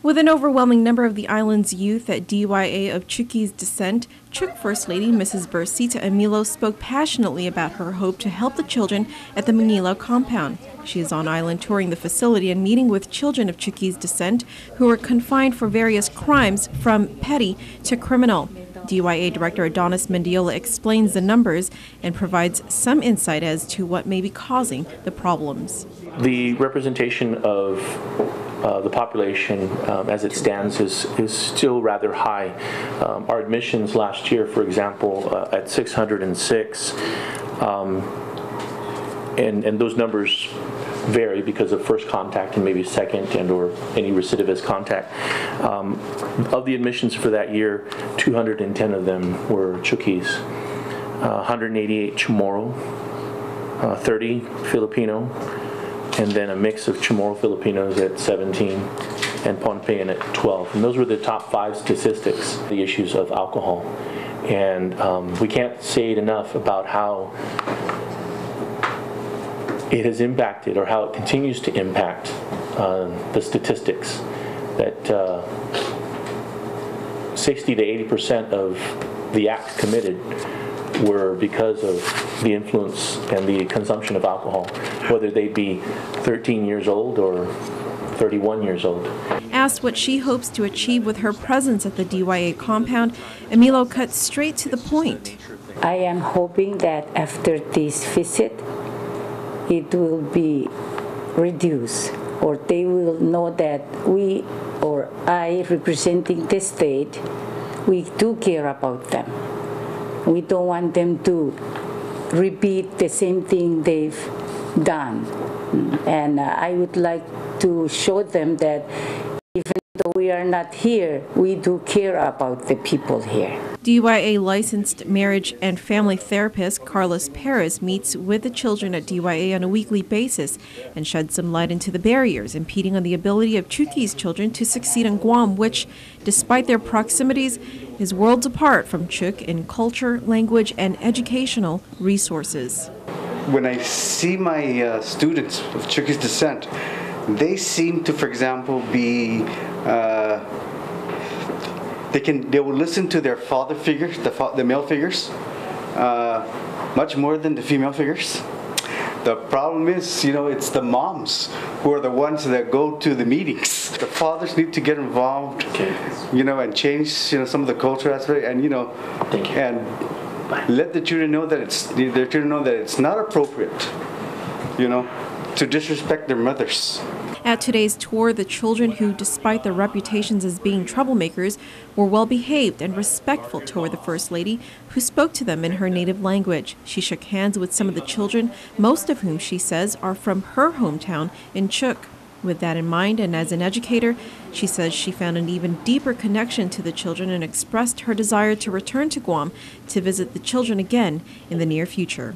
With an overwhelming number of the island's youth at DYA of Chuukese descent, Chuuk First Lady Mrs. Bursita Amilo spoke passionately about her hope to help the children at the Manila compound. She is on island touring the facility and meeting with children of Chuukese descent who are confined for various crimes from petty to criminal. DYA Director Adonis Mendiola explains the numbers and provides some insight as to what may be causing the problems. The representation of the population as it stands is still rather high. Our admissions last year, for example, at 606, and those numbers vary because of first contact and maybe second and or any recidivist contact. Of the admissions for that year, 210 of them were Chuukese, 188 Chamorro, 30 Filipino, and then a mix of Chamorro Filipinos at 17 and Pohnpeian at 12. And those were the top 5 statistics, the issues of alcohol. And we can't say it enough about how it has impacted, or how it continues to impact the statistics, that 60 to 80% of the acts committed were because of the influence and the consumption of alcohol, whether they be 13 years old or 31 years old. Asked what she hopes to achieve with her presence at the DYA compound, Amilo cut straight to the point. I am hoping that after this visit, it will be reduced, or they will know that we, or I, representing the state, we do care about them. We don't want them to repeat the same thing they've done. And I would like to show them that even though we are not here, we do care about the people here. DYA licensed marriage and family therapist Carlos Perez meets with the children at DYA on a weekly basis and sheds some light into the barriers impeding on the ability of Chuukese children to succeed in Guam, which, despite their proximities, is worlds apart from Chuuk in culture, language, and educational resources. When I see my students of Chuukese descent, they seem to, for example, be they will listen to their father figures, the male figures, much more than the female figures. The problem is, it's the moms who are the ones that go to the meetings. The fathers need to get involved, and change, some of the culture aspect, and and let the children know that it's not appropriate, to disrespect their mothers. At today's tour, the children who, despite their reputations as being troublemakers, were well behaved and respectful toward the First Lady, who spoke to them in her native language. She shook hands with some of the children, most of whom, she says, are from her hometown in Chuuk. With that in mind, and as an educator, she says she found an even deeper connection to the children and expressed her desire to return to Guam to visit the children again in the near future.